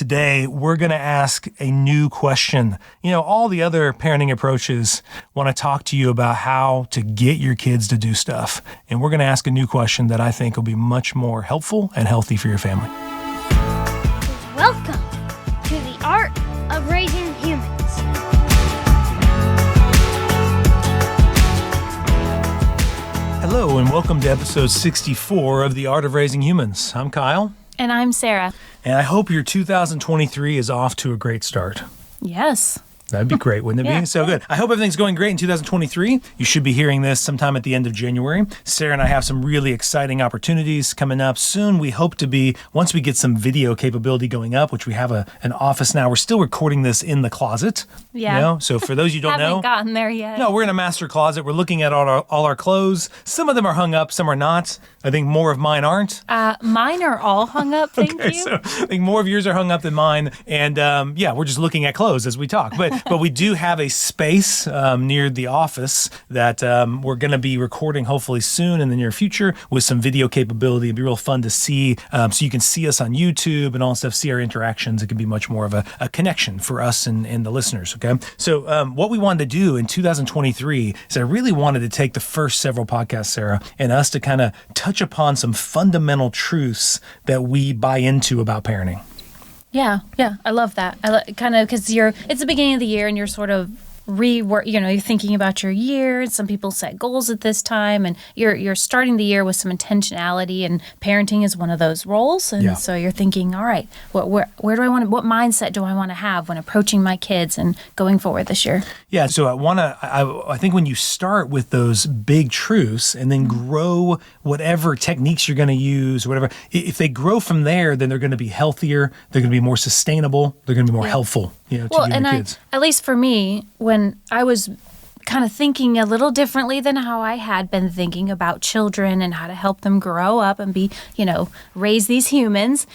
today we're going to ask a new question. You know, all the other parenting approaches want to talk to you about how to get your kids to do stuff. And we're going to ask a new question that I think will be much more helpful and healthy for your family. Welcome to the Art of Raising Humans. Hello and welcome to episode 64 of The Art of Raising Humans. I'm Kyle. And I'm Sarah. And I hope your 2023 is off to a great start. Yes. That'd be great, wouldn't it Yeah. be? So good. I hope everything's going great in 2023. You should be hearing this sometime at the end of January. Sarah and I have some really exciting opportunities coming up soon. We hope to be, once we get some video capability going up, which we have an office now. We're still recording this in the closet. Yeah. You know? So for those you don't know. Haven't gotten there yet. No, we're in a master closet. We're looking at all our clothes. Some of them are hung up, some are not. I think more of mine aren't. Mine are all hung up, thank you. So I think more of yours are hung up than mine. And we're just looking at clothes as we talk. But we do have a space near the office that we're going to be recording hopefully soon in the near future with some video capability. It'd be real fun to see. So you can see us on YouTube and all that stuff, see our interactions. It can be much more of a connection for us and the listeners, okay? So what we wanted to do in 2023 is I really wanted to take the first several podcasts, Sarah, and us to kind of touch upon some fundamental truths that we buy into about parenting. Yeah, I love that. Because it's the beginning of the year and you're sort of you're thinking about your year. Some people set goals at this time, and you're starting the year with some intentionality, and parenting is one of those roles. And so you're thinking, all right, where do I want to, what mindset do I want to have when approaching my kids and going forward this year? Yeah. So I think when you start with those big truths and then grow whatever techniques you're going to use, or whatever, if they grow from there, then they're going to be healthier. They're going to be more sustainable. They're going to be more helpful, to you and your kids. At least for me, when I was kind of thinking a little differently than how I had been thinking about children and how to help them grow up and be, raise these humans,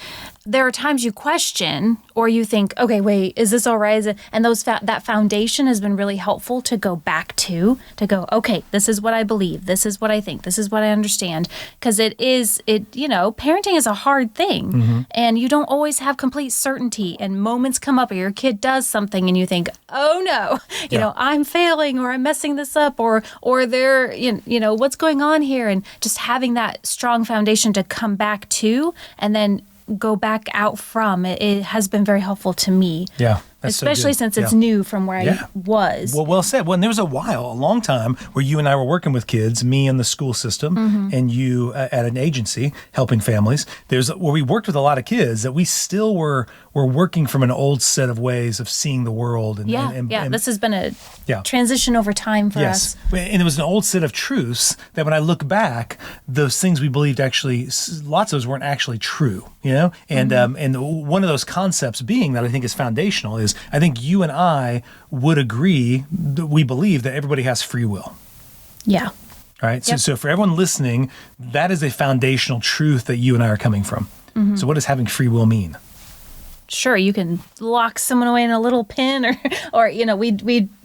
there are times you question or you think, okay, wait, is this all right? And that foundation has been really helpful to go back to go, okay, this is what I believe. This is what I think. This is what I understand. Because parenting is a hard thing, and you don't always have complete certainty, and moments come up or your kid does something and you think, oh no, I'm failing or I'm messing this up or they're, what's going on here? And just having that strong foundation to come back to and then go back out from it has been very helpful to me. Yeah. Especially since it's new from where I was. Well said. Well, and there was a long time where you and I were working with kids, me in the school system and you at an agency helping families. Where we worked with a lot of kids that we still were working from an old set of ways of seeing the world. And this has been a transition over time for us. And it was an old set of truths that when I look back, those things we believed actually, lots of those weren't actually true, And one of those concepts being that I think is foundational is I think you and I would agree that we believe that everybody has free will. Yeah. All right. So for everyone listening, that is a foundational truth that you and I are coming from. So what does having free will mean? Sure, you can lock someone away in a little pin or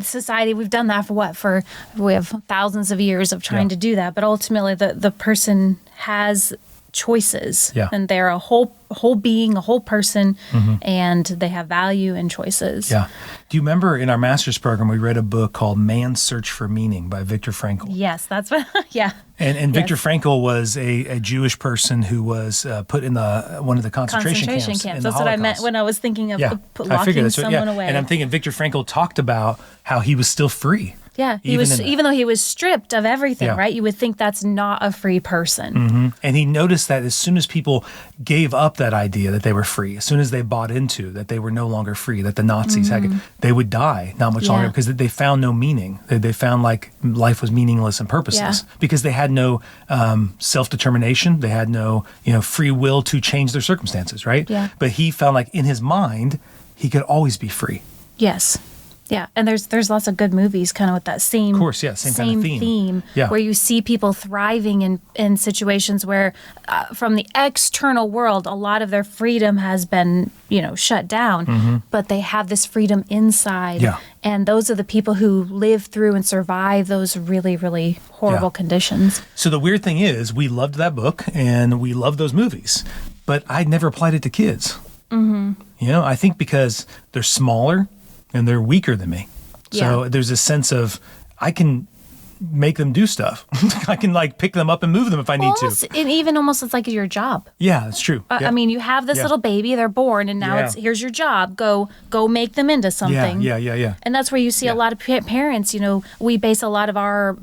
society, we've done that we have thousands of years of trying to do that. But ultimately the person has choices and they're a whole being, a whole person, and they have value and choices. Yeah. Do you remember in our master's program, we read a book called Man's Search for Meaning by Viktor Frankl? Yes, that's what, And Viktor Frankl was a Jewish person who was put in one of the concentration camps. That's what I meant when I was thinking of locking someone away. And I'm thinking Viktor Frankl talked about how he was still free. Yeah, even though he was stripped of everything, right? You would think that's not a free person. And he noticed that as soon as people gave up that idea that they were free, as soon as they bought into that they were no longer free, that the Nazis they would die not much longer because they found no meaning. They found like life was meaningless and purposeless because they had no self-determination. They had no free will to change their circumstances, right? Yeah. But he found like in his mind, he could always be free. Yes. Yeah, and there's lots of good movies kind of with that same of course, same kind of theme. Where you see people thriving in situations where from the external world, a lot of their freedom has been, shut down, but they have this freedom inside. Yeah. And those are the people who live through and survive those really, really horrible conditions. So the weird thing is we loved that book and we loved those movies, but I'd never applied it to kids. I think because they're smaller and they're weaker than me. So Yeah. there's a sense of I can make them do stuff. I can like pick them up and move them if I need to. And even almost it's like your job. Yeah, that's true. I mean, you have this little baby, they're born, and now Yeah. here's your job. Go make them into something. Yeah. And that's where you see a lot of parents, we base a lot of our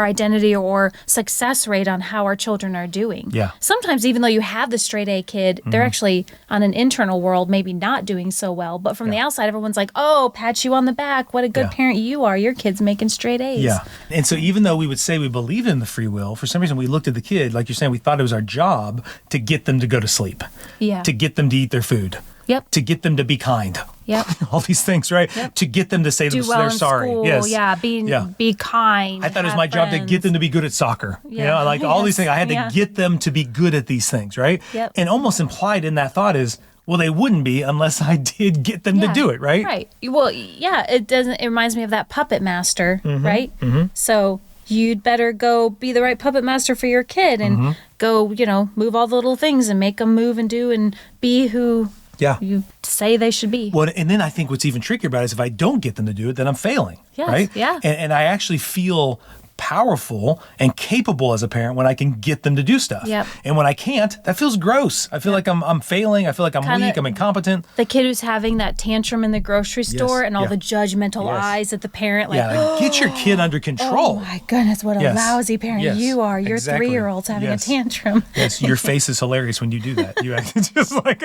identity or success rate on how our children are doing. Yeah. Sometimes even though you have the straight A kid, they're actually on an internal world maybe not doing so well. But from the outside, everyone's like, oh, pat you on the back. What a good parent you are. Your kid's making straight A's. Yeah. And so even though we would say we believe in the free will, for some reason we looked at the kid, like you're saying, we thought it was our job to get them to go to sleep, Yeah. to get them to eat their food, Yep. to get them to be kind. Yep. All these things, right? Yep. To get them to say Do well they're in sorry. school. Yes. Yeah. Be kind. I thought it was have my job to friends. get them to be good at soccer. Yeah. Like all these Yes. things. I had to Yeah. get them to be good at these things, right? Yep. And almost implied in that thought is, well, they wouldn't be unless I did get them to Yeah. do it, right? Right. Well, yeah, it reminds me of that puppet master, right? So you'd better go be the right puppet master for your kid and go, move all the little things and make them move and do and be who Yeah. you say they should be. Well, and then I think what's even trickier about it is if I don't get them to do it, then I'm failing, Yes, right? yeah. And I actually feel powerful and capable as a parent when I can get them to do stuff. Yep. And when I can't, that feels gross. I feel like I'm failing. I feel like I'm Kinda- weak. I'm incompetent. The kid who's having that tantrum in the grocery store and all yeah. the judgmental Yes. eyes at the parent, like, Yeah, like, get your kid under oh control. my goodness, what a Yes. lousy parent Yes. you are. Your Exactly. 3-year-old's having Yes. a tantrum. Yes, your face is hilarious when you do that. You act just like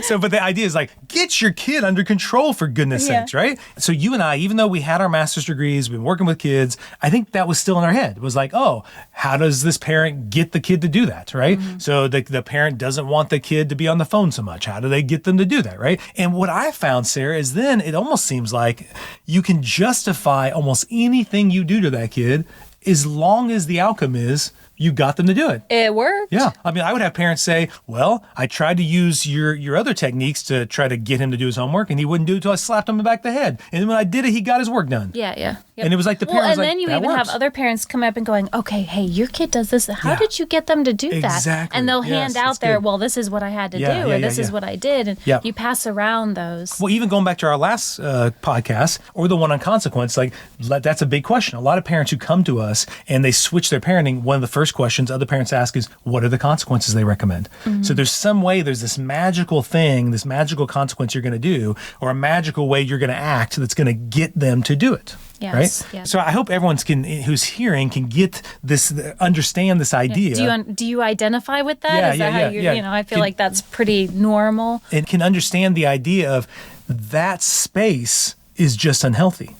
so. But the idea is like, get your kid under control for goodness Yeah. sakes, right? So you and I, even though we had our master's degrees, we've been working with kids, I think that was still in our head. It was like, oh, how does this parent get the kid to do that, right? So the parent doesn't want the kid to be on the phone so much. How do they get them to do that, right? And what I found, Sarah, is then it almost seems like you can justify almost anything you do to that kid as long as the outcome is you got them to do it. It worked. Yeah. I mean, I would have parents say, well, I tried to use your other techniques to try to get him to do his homework, and he wouldn't do it until I slapped him in the back of the head. And then when I did it, he got his work done. Yeah. Yep. And it was like the parent was and like, then you that even works. have other parents come up and going, okay, hey, your kid does this. How Yeah. did you get them to do that? Exactly. And they'll Yes, hand that's out their, good. well, this is what I had to Yeah, do, yeah, or this yeah, is yeah. what I did. And Yeah. you pass around those. Well, even going back to our last podcast or the one on consequence, like that's a big question. A lot of parents who come to us and they switch their parenting, one of the first questions other parents ask is, what are the consequences they recommend? So there's some way, there's this magical thing, this magical consequence you're going to do, or a magical way you're going to act that's going to get them to do it. Yes, Right. yes. So I hope everyone's who's hearing can get this, understand this idea. Do you identify with that? Yeah, Is that yeah, how yeah, you yeah. I feel like that's pretty normal. And can understand the idea of that space is just unhealthy.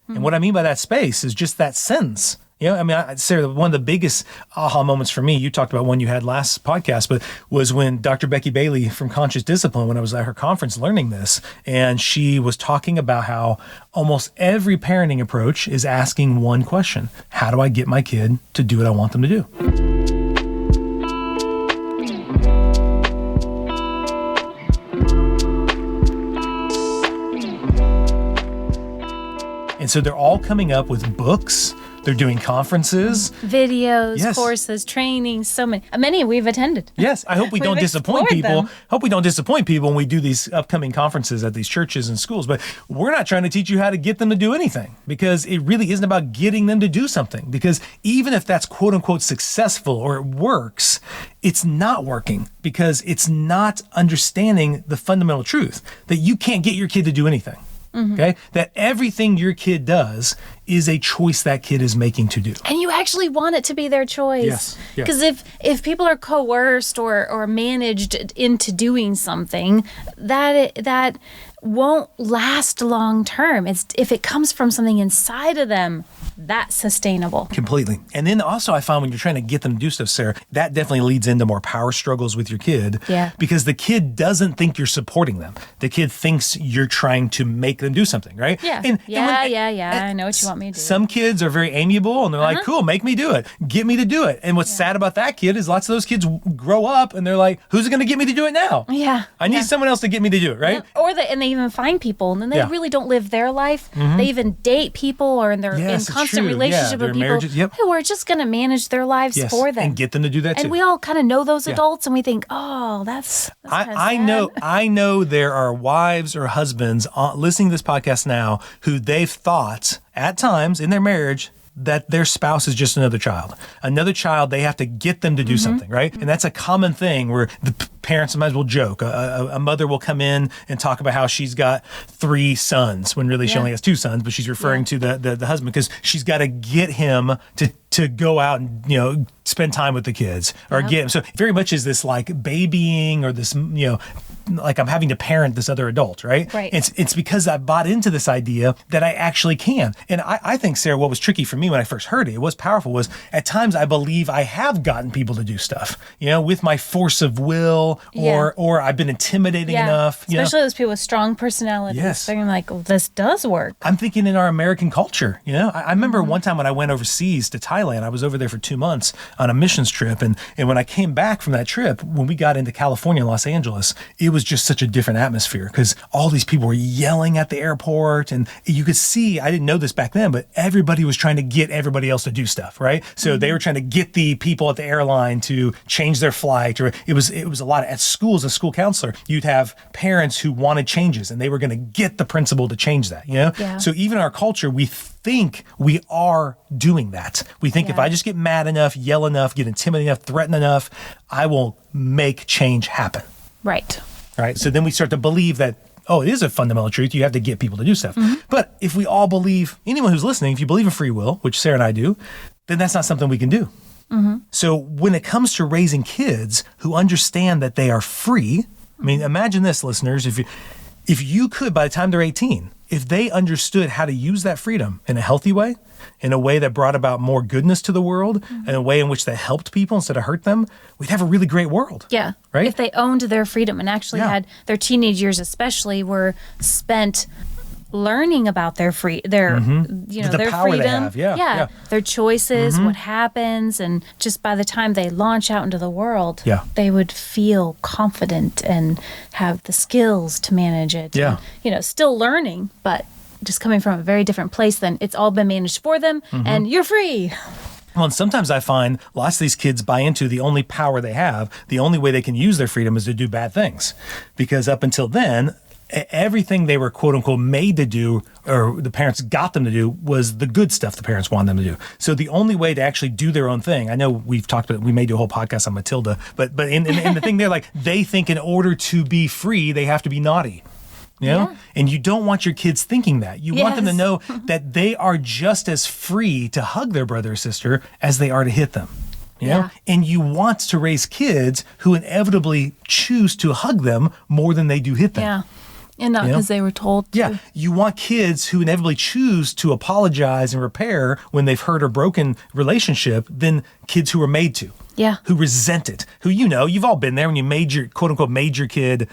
And what I mean by that space is just that sentence. I mean, Sarah, one of the biggest aha moments for me, you talked about one you had last podcast, but was when Dr. Becky Bailey from Conscious Discipline, when I was at her conference learning this, and she was talking about how almost every parenting approach is asking one question: how do I get my kid to do what I want them to do? And so they're all coming up with books. They're doing conferences. Videos, Yes. courses, trainings, so many we've attended. Yes, I hope we don't We've disappoint explored people. them. Hope we don't disappoint people when we do these upcoming conferences at these churches and schools. But we're not trying to teach you how to get them to do anything, because it really isn't about getting them to do something. Because even if that's quote unquote successful or it works, it's not working because it's not understanding the fundamental truth that you can't get your kid to do anything. Okay, that everything your kid does is a choice that kid is making to do. And you actually want it to be their choice. Yes, yeah. Because if people are coerced or managed into doing something, that won't last long term. It's if it comes from something inside of them, that's sustainable. Completely. And then also I find when you're trying to get them to do stuff, Sarah, that definitely leads into more power struggles with your kid. Yeah. Because the kid doesn't think you're supporting them. The kid thinks you're trying to make them do something, right? Yeah. And I know what you want me to do. Some kids are very amiable and they're like, cool, make me do it. Get me to do it. And what's sad about that kid is lots of those kids grow up and they're like, who's going to get me to do it now? Yeah. I need someone else to get me to do it, right? Or they even find people and then they Yeah. really don't live their life. They even date people or they're Yes, in it's true. constant true. relationship Yeah, with their people marriages, yep. who are just going to manage their lives Yes, for them. and get them to do that too. And we all kind of know those Yeah. adults, and we think, oh, that's kind of sad. I know there are wives or husbands listening to this podcast now who they've thought at times in their marriage that their spouse is just another child. Another child, they have to get them to do something, right? And that's a common thing where the parents sometimes will joke. A mother will come in and talk about how she's got 3 sons when really she only has 2 sons, but she's referring to the husband because she's got to get him to go out and, spend time with the kids or get him. So very much is this like babying or this, like I'm having to parent this other adult, right? Right. It's because I bought into this idea that I actually can. And I think, Sarah, what was tricky for me when I first heard it was powerful was at times I believe I have gotten people to do stuff, with my force of will or I've been intimidating enough. Especially those people with strong personalities. Yes. They're like, oh, this does work. I'm thinking in our American culture, I remember one time when I went overseas to Thailand, I was over there for 2 months on a missions trip. And when I came back from that trip, when we got into California, Los Angeles, it was just such a different atmosphere because all these people were yelling at the airport. And you could see, I didn't know this back then, but everybody was trying to get everybody else to do stuff, right? So they were trying to get the people at the airline to change their flight. Or it was a lot at schools, a school counselor, you'd have parents who wanted changes and they were going to get the principal to change that, Yeah. So even in our culture, we think we are doing that. We think if I just get mad enough, yell enough, get intimidated enough, threaten enough, I will make change happen. Right. Right. So then we start to believe that, it is a fundamental truth. You have to get people to do stuff. But if we all believe, anyone who's listening, if you believe in free will, which Sarah and I do, then that's not something we can do. So when it comes to raising kids who understand that they are free, I mean, imagine this, listeners, if you could, by the time they're 18, if they understood how to use that freedom in a healthy way, in a way that brought about more goodness to the world, in a way in which that helped people instead of hurt them, we'd have a really great world. Yeah. Right? If they owned their freedom and actually had their teenage years especially were spent learning about their the their power freedom. they have. Yeah. Their choices, what happens, and just by the time they launch out into the world, they would feel confident and have the skills to manage it. Yeah. And, still learning, but just coming from a very different place than it's all been managed for them and you're free. Well, and sometimes I find lots of these kids buy into the only power they have, the only way they can use their freedom is to do bad things. Because up until then, everything they were quote unquote made to do or the parents got them to do was the good stuff the parents wanted them to do. So the only way to actually do their own thing, I know we've talked about, we may do a whole podcast on Matilda, but in the thing there, like they think in order to be free, they have to be naughty. And you don't want your kids thinking that. You want them to know that they are just as free to hug their brother or sister as they are to hit them. And you want to raise kids who inevitably choose to hug them more than they do hit them. Yeah. And not because they were told to. Yeah. You want kids who inevitably choose to apologize and repair when they've hurt or broken relationship than kids who are made to. Yeah. Who resent it. Who, you've all been there when you made your, quote unquote, made your kid,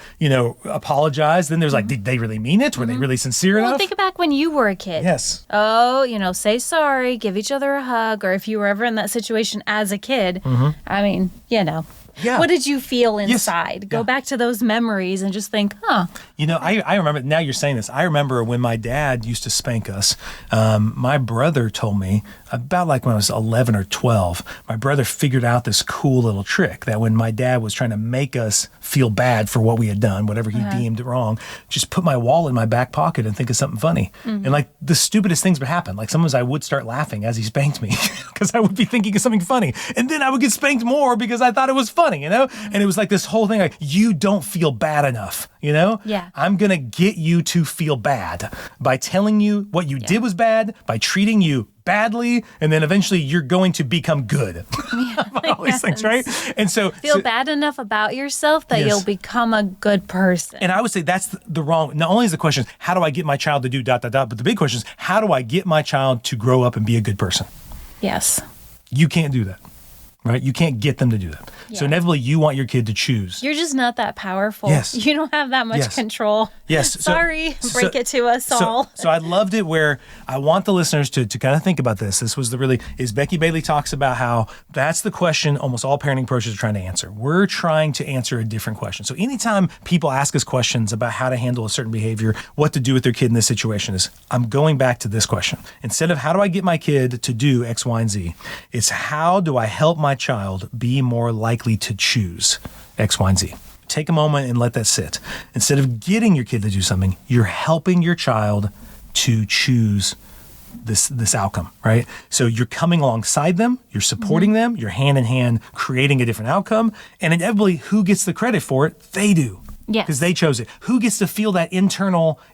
apologize. Then there's like, did they really mean it? Were they really sincere enough? Well, think back when you were a kid. Yes. Oh, say sorry, give each other a hug, or if you were ever in that situation as a kid, I mean, Yeah. What did you feel inside? Yes. Go back to those memories and just think, I remember, now you're saying this, I remember when my dad used to spank us, my brother told me, about like when I was 11 or 12, my brother figured out this cool little trick that when my dad was trying to make us feel bad for what we had done, whatever he deemed wrong, just put my wallet in my back pocket and think of something funny. And like the stupidest things would happen. Like sometimes I would start laughing as he spanked me because I would be thinking of something funny. And then I would get spanked more because I thought it was funny, And it was like this whole thing, like, you don't feel bad enough, Yeah. I'm going to get you to feel bad by telling you what you did was bad, by treating you badly, and then eventually you're going to become good. All these things, right? And so feel bad enough about yourself that you'll become a good person. And I would say that's the wrong, not only is the question, how do I get my child to do ... but the big question is, how do I get my child to grow up and be a good person? Yes. You can't do that. right? You can't get them to do that. So Yeah. inevitably, you want your kid to choose. You're just not that powerful. Yes. You don't have that much Yes. control. Yes. Sorry, break it to us all. So I loved it where I want the listeners to kind of think about this. This was is Becky Bailey talks about how that's the question almost all parenting approaches are trying to answer. We're trying to answer a different question. So anytime people ask us questions about how to handle a certain behavior, what to do with their kid in this situation is, I'm going back to this question. Instead of how do I get my kid to do X, Y, and Z, it's how do I help my child be more likely to choose X, Y, and Z. Take a moment and let that sit. Instead of getting your kid to do something, you're helping your child to choose this outcome, right? So you're coming alongside them, you're supporting them, you're hand in hand creating a different outcome, and inevitably, who gets the credit for it? They do. Yes. Because they chose it. Who gets to feel that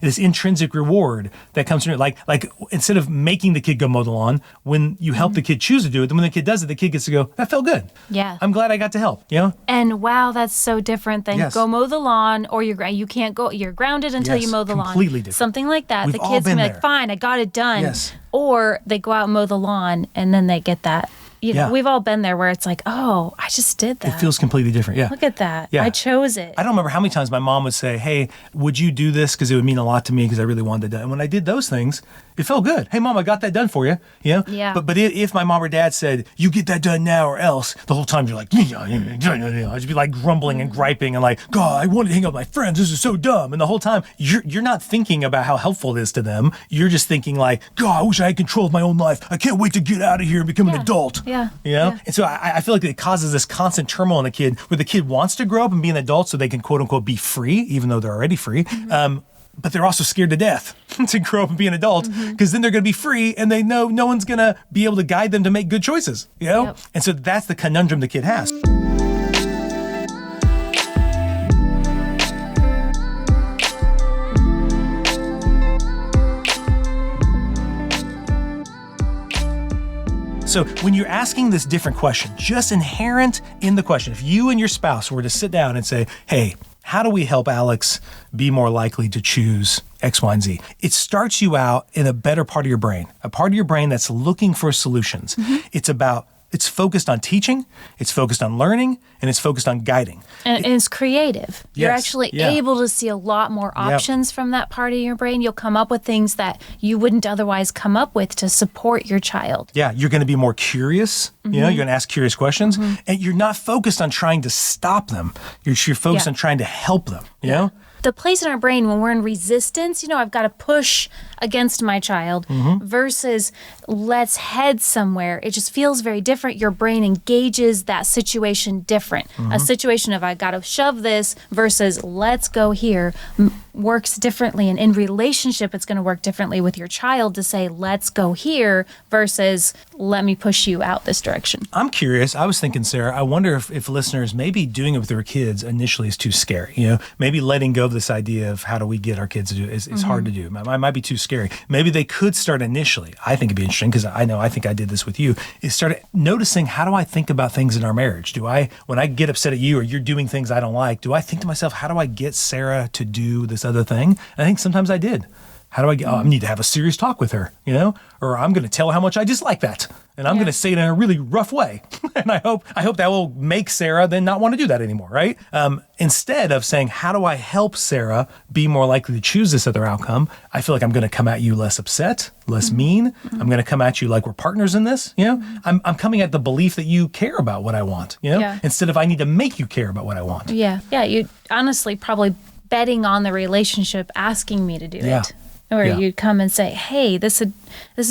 this intrinsic reward that comes from it? Like instead of making the kid go mow the lawn, when you help the kid choose to do it, then when the kid does it, the kid gets to go, that felt good. Yeah. I'm glad I got to help, And wow, that's so different than Yes. go mow the lawn, or you can't go, you're grounded until Yes, you mow the lawn. completely different. Something like that. We've the all kid's been gonna be there. like, fine, I got it done. Yes. Or they go out and mow the lawn and then they get that. Yeah. We've all been there where it's like, oh, I just did that. It feels completely different. Yeah. Look at that. Yeah. I chose it. I don't remember how many times my mom would say, hey, would you do this? Because it would mean a lot to me because I really wanted it done. And when I did those things, it felt good. Hey, Mom, I got that done for you. Yeah. But if my mom or dad said, you get that done now or else, the whole time you're like, I'd just be like grumbling and griping and like, God, I want to hang out with my friends. This is so dumb. And the whole time you're not thinking about how helpful it is to them. You're just thinking like, God, I wish I had control of my own life. I can't wait to get out of here and become an adult. Yeah. Yeah. And so I feel like it causes this constant turmoil in the kid where the kid wants to grow up and be an adult so they can quote unquote be free, even though they're already free. But they're also scared to death to grow up and be an adult because then they're going to be free and they know no one's going to be able to guide them to make good choices, Yep. And so that's the conundrum the kid has. So when you're asking this different question, just inherent in the question, if you and your spouse were to sit down and say, hey, how do we help Alex be more likely to choose X, Y, and Z? It starts you out in a better part of your brain, a part of your brain that's looking for solutions. It's focused on teaching, it's focused on learning, and it's focused on guiding. And it's creative. You're Yes, actually yeah. able to see a lot more options from that part of your brain. You'll come up with things that you wouldn't otherwise come up with to support your child. Yeah, you're going to be more curious. You're going to ask curious questions, and you're not focused on trying to stop them. You're focused on trying to help them. You know? The place in our brain when we're in resistance, I've got to push against my child versus let's head somewhere. It just feels very different. Your brain engages that situation different. A situation of I got to shove this versus let's go here works differently. And in relationship, it's going to work differently with your child to say, let's go here versus let me push you out this direction. I'm curious. I was thinking, Sarah, I wonder if listeners, maybe doing it with their kids initially is too scary. Maybe letting go of this idea of how do we get our kids to do it is hard to do. It might be too scary. Maybe they could start initially. I think it'd be interesting because I think I did this with you, is start noticing how do I think about things in our marriage? When I get upset at you or you're doing things I don't like, do I think to myself, how do I get Sarah to do this other thing? And I think sometimes I did. How do I get, I need to have a serious talk with her, or I'm going to tell her how much I dislike that. And I'm going to say it in a really rough way. And I hope that will make Sarah then not want to do that anymore, right? Instead of saying, how do I help Sarah be more likely to choose this other outcome? I feel like I'm going to come at you less upset, less mean. I'm going to come at you like we're partners in this. I'm coming at the belief that you care about what I want, instead of I need to make you care about what I want. Yeah. You honestly probably betting on the relationship, asking me to do it. Or you'd come and say, hey, this would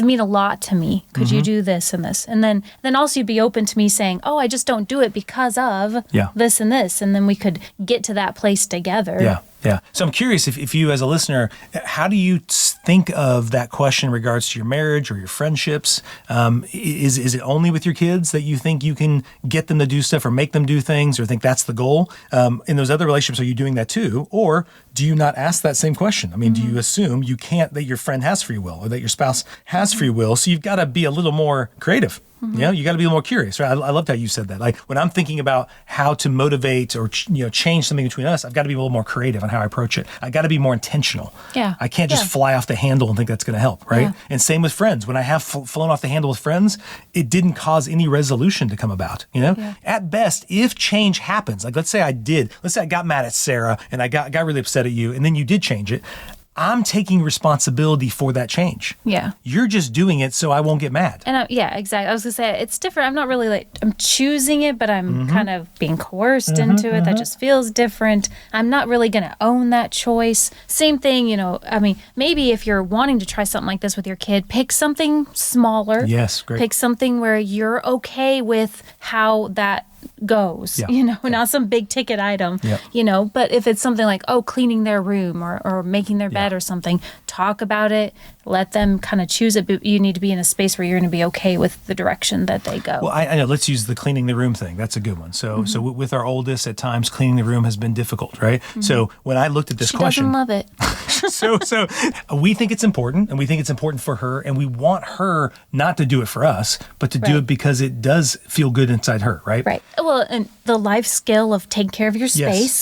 mean a lot to me. Could you do this and this? And then also you'd be open to me saying, oh, I just don't do it because of this and this. And then we could get to that place together. Yeah. So I'm curious if you as a listener, how do you think of that question in regards to your marriage or your friendships? Is it only with your kids that you think you can get them to do stuff or make them do things or think that's the goal? In those other relationships, are you doing that too? Or do you not ask that same question? I mean, do you assume that your friend has free will or that your spouse has free will? So you've got to be a little more creative. You know, you got to be more curious, right? I loved how you said that. Like when I'm thinking about how to motivate or change something between us, I've got to be a little more creative on how I approach it. I got to be more intentional. Yeah. I can't just fly off the handle and think that's going to help, right? Yeah. And same with friends. When I have flown off the handle with friends, it didn't cause any resolution to come about. You know, at best, if change happens, like let's say I got mad at Sarah and I got really upset at you, and then you did change it. I'm taking responsibility for that change. Yeah. You're just doing it so I won't get mad. And exactly. I was going to say, it's different. I'm not really like, I'm choosing it, but I'm kind of being coerced into it. That just feels different. I'm not really going to own that choice. Same thing, I mean, maybe if you're wanting to try something like this with your kid, pick something smaller. Yes, great. Pick something where you're okay with how that goes, not some big ticket item, but if it's something like, cleaning their room or making their bed or something, talk about it, let them kind of choose it, but you need to be in a space where you're going to be okay with the direction that they go. Well, I know, let's use the cleaning the room thing. That's a good one. So with our oldest, at times cleaning the room has been difficult, right? So when I looked at this question. She doesn't love it. So we think it's important, and we think it's important for her, and we want her not to do it for us, but to do it because it does feel good inside her, right? Right. Well, and the life skill of taking care of your space.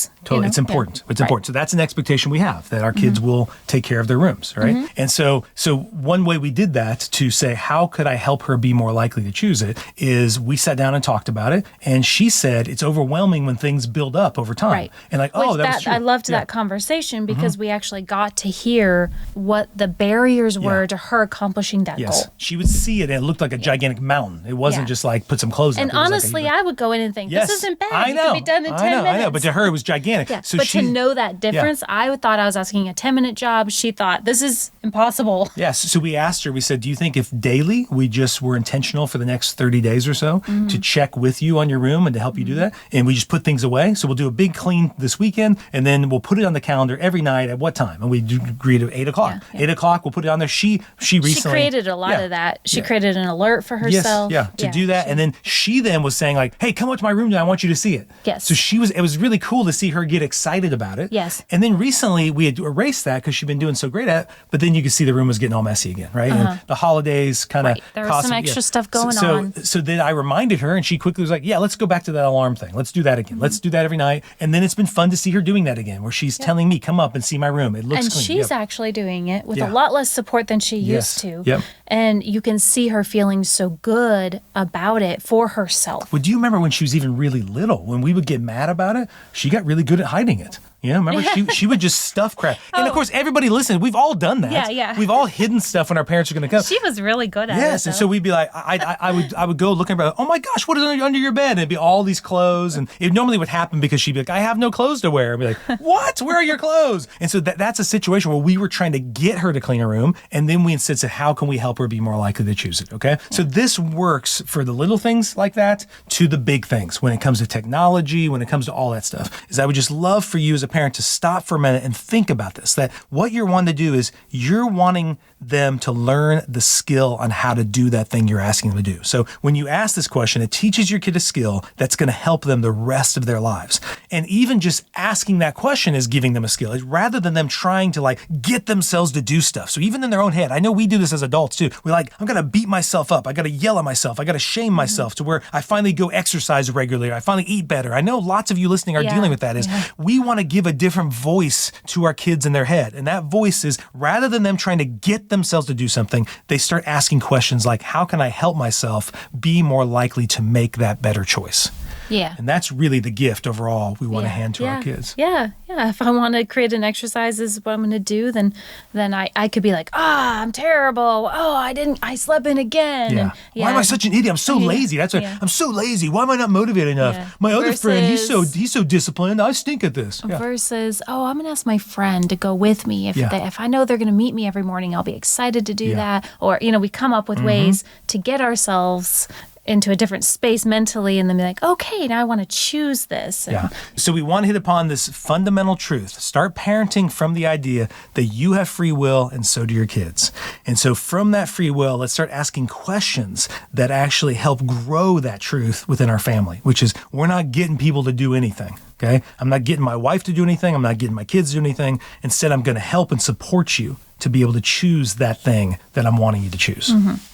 Yes, totally. It's important. It's important. So that's an expectation we have, that our kids will take care of their rooms, right? And so one way we did that to say, how could I help her be more likely to choose it, is we sat down and talked about it, and she said it's overwhelming when things build up over time. Right. And like, that was true. I loved that conversation because we actually got to hear what the barriers were to her accomplishing that goal. She would see it, and it looked like a gigantic mountain. It wasn't just like put some clothes on. And honestly, I would go in and think, this isn't bad. I know. It can be done in 10 minutes. I know. But to her, it was gigantic. Yeah. So to know that difference, I thought I was asking a 10-minute job. She thought, this is impossible. Yes. So we asked her, we said, do you think if daily we just were intentional for the next 30 days or so to check with you on your room and to help you do that, and we just put things away? So we'll do a big clean this weekend, and then we'll put it on the calendar every night at what time? And we agreed at 8 o'clock. 8 o'clock, we'll put it on there. She recently... She created a lot of that. She created an alert for herself. To do that. And then she was saying like, hey, come up to my room now. I want you to see it. Yes. So it was really cool to see her get excited about it. Yes. And then recently we had erased that because she'd been doing so great at it, but then you could see the room was getting all messy again, right? And the holidays kind of there was some extra stuff going on. So then I reminded her, and she quickly was like, yeah, let's go back to that alarm thing. Let's do that again. Let's do that every night. And then it's been fun to see her doing that again, where she's telling me, come up and see my room. It looks clean. And she's actually doing it with a lot less support than she used to. Yep. And you can see her feeling so good about it for herself. Well, do you remember when she was even really little, when we would get mad about it, she got really good at hiding it. Remember, she would just stuff crap. And of course, everybody listened. We've all done that. Yeah. We've all hidden stuff when our parents are going to come. She was really good at it. Yes, and so we'd be like, I would go looking at, oh my gosh, what is under your bed? And it'd be all these clothes. And it normally would happen because she'd be like, I have no clothes to wear. I'd be like, what? Where are your clothes? And so that's a situation where we were trying to get her to clean her room. And then we insisted, how can we help her be more likely to choose it? Okay. So this works for the little things like that to the big things when it comes to technology, when it comes to all that stuff. Is I would just love for you as a parent to stop for a minute and think about this, that what you're wanting to do is you're wanting them to learn the skill on how to do that thing you're asking them to do. So when you ask this question, it teaches your kid a skill that's going to help them the rest of their lives. And even just asking that question is giving them a skill. It's rather than them trying to like get themselves to do stuff. So even in their own head, I know we do this as adults too. We're like, I'm going to beat myself up. I got to yell at myself. I got to shame myself to where I finally go exercise regularly. I finally eat better. I know lots of you listening are dealing with that. We want to give a different voice to our kids in their head. And that voice is, rather than them trying to get themselves to do something, they start asking questions like, how can I help myself be more likely to make that better choice? Yeah. And that's really the gift overall we want to hand to our kids. Yeah. If I want to create an exercise, this is what I'm going to do, then I could be like, I'm terrible. I slept in again. Yeah. And, Why am I such an idiot? I'm so lazy. That's why I'm so lazy. Why am I not motivated enough? Yeah. My other friend, he's so disciplined. I stink at this. Yeah. Versus, I'm going to ask my friend to go with me. If I know they're going to meet me every morning, I'll be excited to do that. Or, we come up with ways to get ourselves into a different space mentally and then be like, okay, now I want to choose this. Yeah. So we want to hit upon this fundamental truth. Start parenting from the idea that you have free will and so do your kids. And so from that free will, let's start asking questions that actually help grow that truth within our family, which is we're not getting people to do anything. Okay. I'm not getting my wife to do anything. I'm not getting my kids to do anything. Instead, I'm going to help and support you to be able to choose that thing that I'm wanting you to choose.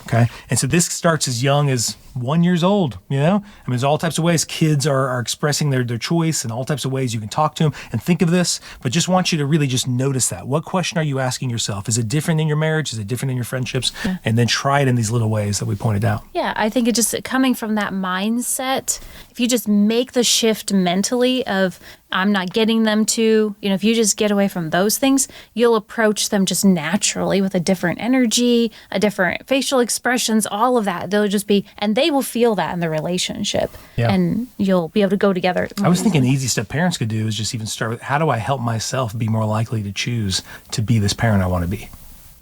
Okay. And so this starts as young as 1 year old, you know? I mean, there's all types of ways kids are expressing their choice, and all types of ways you can talk to them and think of this, but just want you to really just notice that. What question are you asking yourself? Is it different in your marriage? Is it different in your friendships? Yeah. And then try it in these little ways that we pointed out. Yeah, I think it just coming from that mindset, if you just make the shift mentally of, I'm not getting them to, if you just get away from those things, you'll approach them just naturally with a different energy, a different facial expressions, all of that. They'll just be, and they will feel that in the relationship, and you'll be able to go together. I was thinking an easy step parents could do is just even start with, how do I help myself be more likely to choose to be this parent I want to be?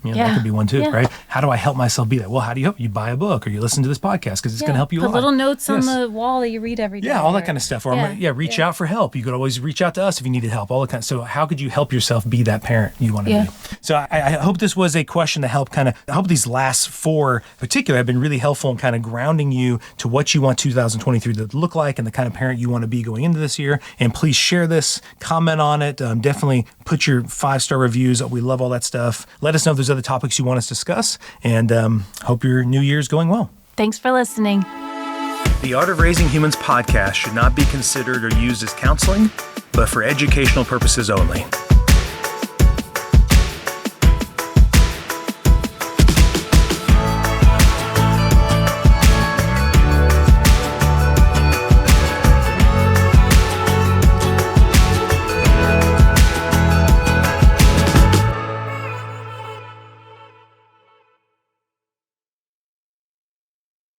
That could be one too, right? How do I help myself be that? Well, how do you help? You buy a book or you listen to this podcast because it's going to help you a lot. Put little notes on the wall that you read every day. Yeah, all that kind of stuff. Or reach out for help. You could always reach out to us if you needed help. All that kind of. So how could you help yourself be that parent you want to be? So I hope this was a question to help I hope these last 4 particularly have been really helpful in kind of grounding you to what you want 2023 to look like and the kind of parent you want to be going into this year. And please share this, comment on it. Definitely put your 5-star reviews. We love all that stuff. Let us know if there's other topics you want us to discuss, and hope your new year is going well. Thanks for listening. The Art of Raising Humans podcast should not be considered or used as counseling, but for educational purposes only.